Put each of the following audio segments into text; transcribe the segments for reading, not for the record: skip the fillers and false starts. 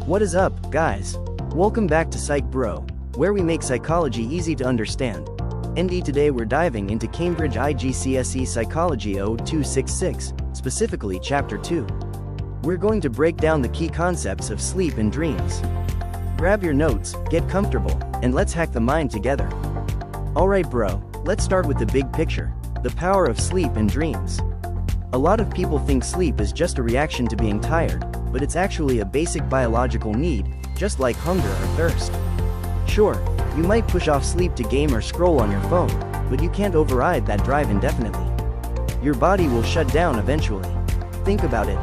What is up, guys? Welcome back to Psych Bro, where we make psychology easy to understand. Today we're diving into Cambridge IGCSE Psychology 0266, specifically Chapter 2. We're going to break down the key concepts of sleep and dreams. Grab your notes, get comfortable, and let's hack the mind together. Alright bro, let's start with the big picture, the power of sleep and dreams. A lot of people think sleep is just a reaction to being tired, but it's actually a basic biological need, just like hunger or thirst. Sure, you might push off sleep to game or scroll on your phone, but you can't override that drive indefinitely. Your body will shut down eventually. Think about it.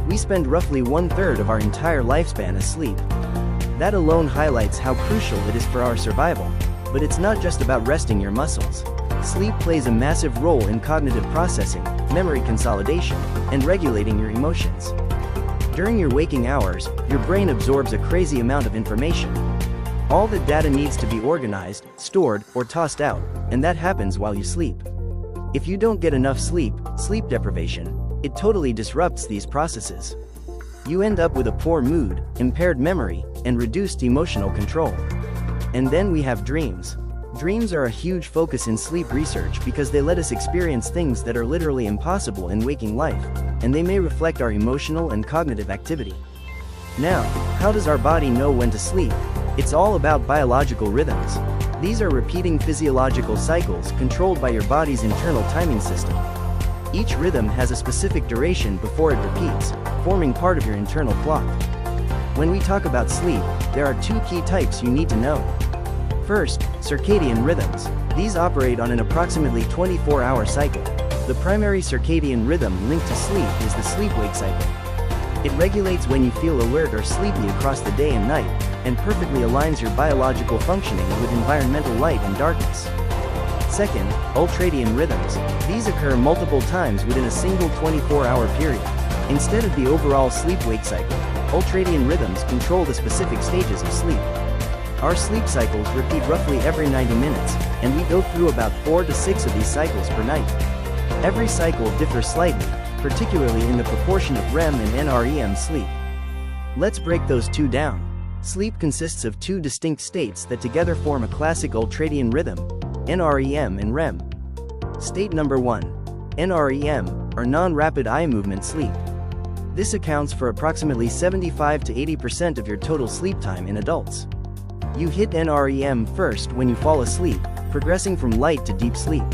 We spend roughly 1/3 of our entire lifespan asleep. That alone highlights how crucial it is for our survival. But it's not just about resting your muscles. Sleep plays a massive role in cognitive processing, memory consolidation, and regulating your emotions. During your waking hours, your brain absorbs a crazy amount of information. All the data needs to be organized, stored, or tossed out, and that happens while you sleep. If you don't get enough sleep, sleep deprivation, it totally disrupts these processes. You end up with a poor mood, impaired memory, and reduced emotional control. And then we have dreams. Dreams are a huge focus in sleep research because they let us experience things that are literally impossible in waking life, and they may reflect our emotional and cognitive activity. Now, how does our body know when to sleep? It's all about biological rhythms. These are repeating physiological cycles controlled by your body's internal timing system. Each rhythm has a specific duration before it repeats, forming part of your internal clock. When we talk about sleep, there are two key types you need to know. First, circadian rhythms. These operate on an approximately 24-hour cycle. The primary circadian rhythm linked to sleep is the sleep-wake cycle. It regulates when you feel alert or sleepy across the day and night, and perfectly aligns your biological functioning with environmental light and darkness. Second, ultradian rhythms. These occur multiple times within a single 24-hour period. Instead of the overall sleep-wake cycle, ultradian rhythms control the specific stages of sleep. Our sleep cycles repeat roughly every 90 minutes, and we go through about 4 to 6 of these cycles per night. Every cycle differs slightly, particularly in the proportion of REM and NREM sleep. Let's break those two down. Sleep consists of two distinct states that together form a classic ultradian rhythm, NREM and REM. State number 1. NREM, or non-rapid eye movement sleep. This accounts for approximately 75 to 80% of your total sleep time in adults. You hit NREM first when you fall asleep, progressing from light to deep sleep.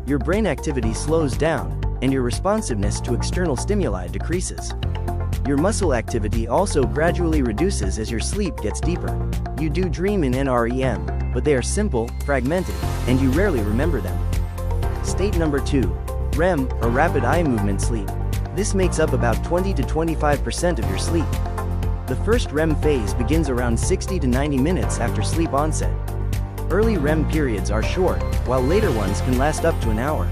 Your brain activity slows down, and your responsiveness to external stimuli decreases. Your muscle activity also gradually reduces as your sleep gets deeper. You do dream in NREM, but they are simple, fragmented, and you rarely remember them. State number 2. REM, or rapid eye movement sleep. This makes up about 20 to 25% of your sleep. The first REM phase begins around 60 to 90 minutes after sleep onset. Early REM periods are short, while later ones can last up to an hour.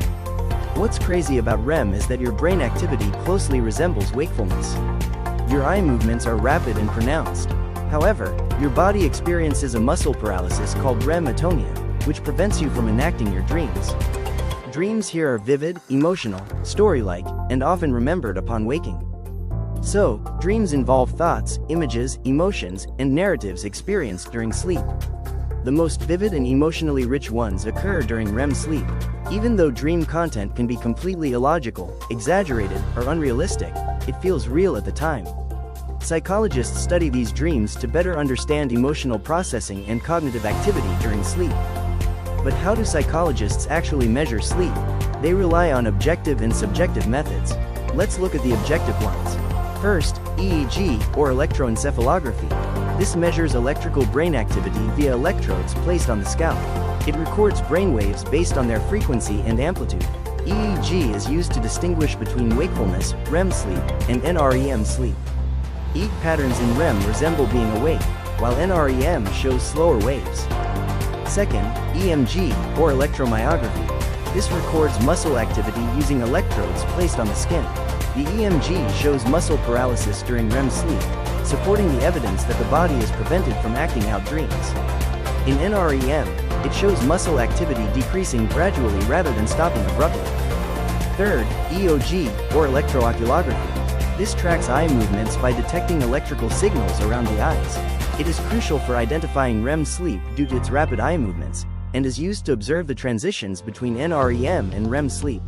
What's crazy about REM is that your brain activity closely resembles wakefulness. Your eye movements are rapid and pronounced. However, your body experiences a muscle paralysis called REM atonia, which prevents you from enacting your dreams. Dreams here are vivid, emotional, story-like, and often remembered upon waking. So, dreams involve thoughts, images, emotions, and narratives experienced during sleep. The most vivid and emotionally rich ones occur during REM sleep. Even though dream content can be completely illogical, exaggerated, or unrealistic, it feels real at the time. Psychologists study these dreams to better understand emotional processing and cognitive activity during sleep. But how do psychologists actually measure sleep? They rely on objective and subjective methods. Let's look at the objective ones. First, EEG, or electroencephalography. This measures electrical brain activity via electrodes placed on the scalp. It records brainwaves based on their frequency and amplitude. EEG is used to distinguish between wakefulness, REM sleep, and NREM sleep. EEG patterns in REM resemble being awake, while NREM shows slower waves. Second, EMG, or electromyography. This records muscle activity using electrodes placed on the skin. The EMG shows muscle paralysis during REM sleep, supporting the evidence that the body is prevented from acting out dreams. In NREM, it shows muscle activity decreasing gradually rather than stopping abruptly. Third, EOG, or electrooculography. This tracks eye movements by detecting electrical signals around the eyes. It is crucial for identifying REM sleep due to its rapid eye movements, and is used to observe the transitions between NREM and REM sleep.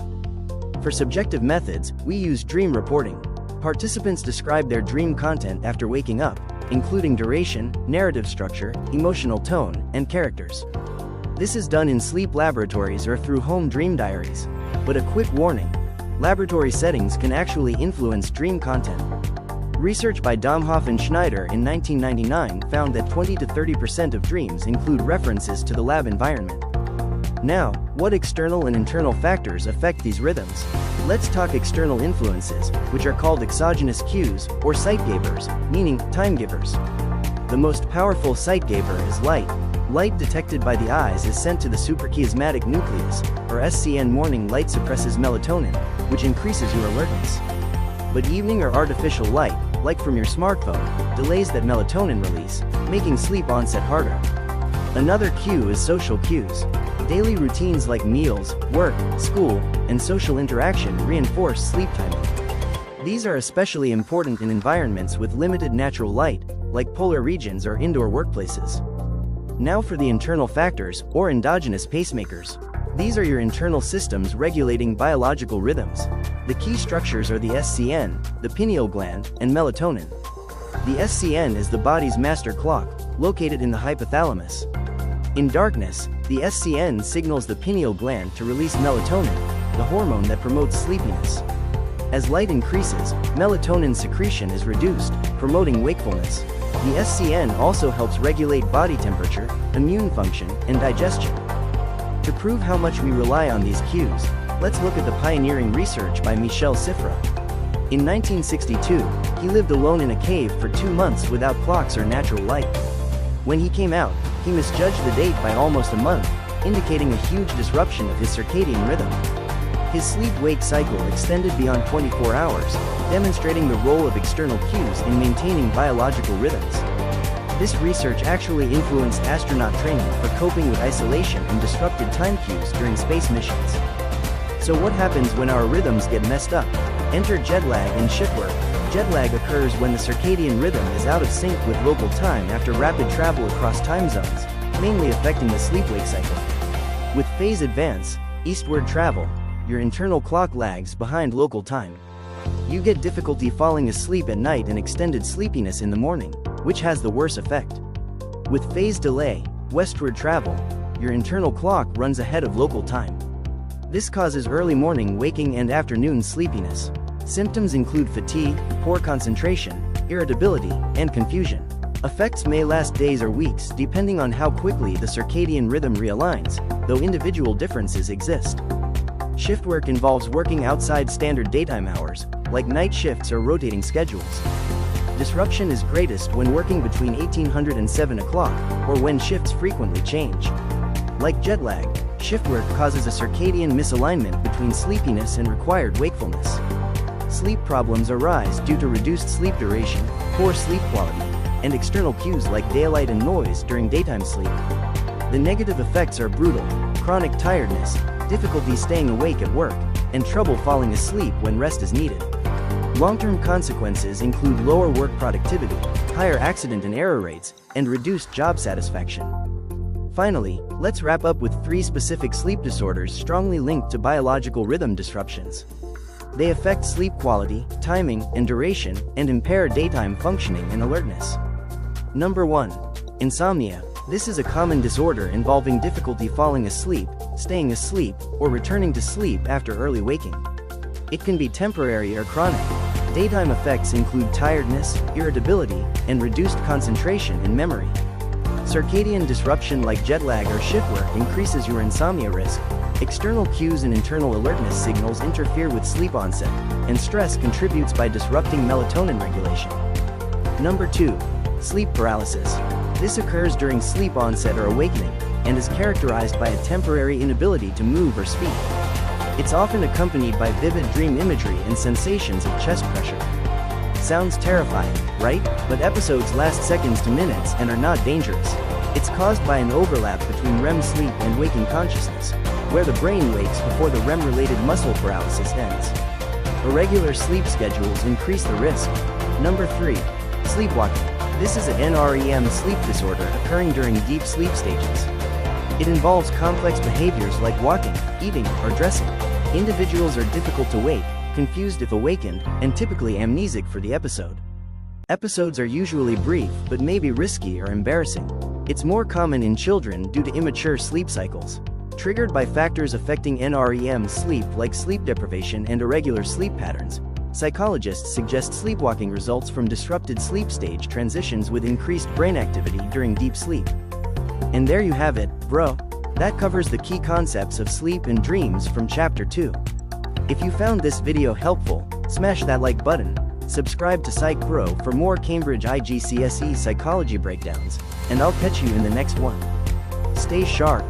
For subjective methods, we use dream reporting. Participants describe their dream content after waking up, including duration, narrative structure, emotional tone, and characters. This is done in sleep laboratories or through home dream diaries. But a quick warning: laboratory settings can actually influence dream content. Research by Domhoff and Schneider in 1999 found that 20 to 30% of dreams include references to the lab environment. Now, what external and internal factors affect these rhythms? Let's talk external influences, which are called exogenous cues, or sightgivers, meaning time givers. The most powerful sightgiver is light. Light detected by the eyes is sent to the suprachiasmatic nucleus, or SCN. Morning light suppresses melatonin, which increases your alertness. But evening or artificial light, like from your smartphone, delays that melatonin release, making sleep onset harder. Another cue is social cues. Daily routines like meals, work, school, and social interaction reinforce sleep timing. These are especially important in environments with limited natural light, like polar regions or indoor workplaces. Now for the internal factors, or endogenous pacemakers. These are your internal systems regulating biological rhythms. The key structures are the SCN, the pineal gland, and melatonin. The SCN is the body's master clock, located in the hypothalamus. In darkness, the SCN signals the pineal gland to release melatonin, the hormone that promotes sleepiness. As light increases, melatonin secretion is reduced, promoting wakefulness. The SCN also helps regulate body temperature, immune function, and digestion. To prove how much we rely on these cues, let's look at the pioneering research by Michel Sifra. In 1962, he lived alone in a cave for 2 months without clocks or natural light. When he came out, he misjudged the date by almost a month, indicating a huge disruption of his circadian rhythm. His sleep-wake cycle extended beyond 24 hours, demonstrating the role of external cues in maintaining biological rhythms. This research actually influenced astronaut training for coping with isolation and disrupted time cues during space missions. So what happens when our rhythms get messed up? Enter jet lag and shift work. Jet lag occurs when the circadian rhythm is out of sync with local time after rapid travel across time zones, mainly affecting the sleep-wake cycle. With phase advance, eastward travel, your internal clock lags behind local time. You get difficulty falling asleep at night and extended sleepiness in the morning, which has the worst effect. With phase delay, westward travel, your internal clock runs ahead of local time. This causes early morning waking and afternoon sleepiness. Symptoms include fatigue, poor concentration, irritability, and confusion. Effects may last days or weeks depending on how quickly the circadian rhythm realigns, though individual differences exist. Shift work involves working outside standard daytime hours, like night shifts or rotating schedules. Disruption is greatest when working between 1800 and 7 o'clock, or when shifts frequently change. Like jet lag, shift work causes a circadian misalignment between sleepiness and required wakefulness. Sleep problems arise due to reduced sleep duration, poor sleep quality, and external cues like daylight and noise during daytime sleep. The negative effects are brutal: chronic tiredness, difficulty staying awake at work, and trouble falling asleep when rest is needed. Long-term consequences include lower work productivity, higher accident and error rates, and reduced job satisfaction. Finally, let's wrap up with 3 specific sleep disorders strongly linked to biological rhythm disruptions. They affect sleep quality, timing, and duration, and impair daytime functioning and alertness. Number 1. Insomnia. This is a common disorder involving difficulty falling asleep, staying asleep, or returning to sleep after early waking. It can be temporary or chronic. Daytime effects include tiredness, irritability, and reduced concentration and memory. Circadian disruption like jet lag or shift work increases your insomnia risk. External cues and internal alertness signals interfere with sleep onset, and stress contributes by disrupting melatonin regulation. Number 2. Sleep paralysis. This occurs during sleep onset or awakening, and is characterized by a temporary inability to move or speak. It's often accompanied by vivid dream imagery and sensations of chest pressure. Sounds terrifying, right? But episodes last seconds to minutes and are not dangerous. It's caused by an overlap between REM sleep and waking consciousness, where the brain wakes before the REM-related muscle paralysis ends. Irregular sleep schedules increase the risk. Number 3. Sleepwalking. This is a NREM sleep disorder occurring during deep sleep stages. It involves complex behaviors like walking, eating, or dressing. Individuals are difficult to wake, confused if awakened, and typically amnesic for the episode. Episodes are usually brief but may be risky or embarrassing. It's more common in children due to immature sleep cycles. Triggered by factors affecting NREM sleep like sleep deprivation and irregular sleep patterns, psychologists suggest sleepwalking results from disrupted sleep stage transitions with increased brain activity during deep sleep. And there you have it, bro. That covers the key concepts of sleep and dreams from Chapter 2. If you found this video helpful, smash that like button, subscribe to Psych Bro for more Cambridge IGCSE psychology breakdowns, and I'll catch you in the next one. Stay sharp.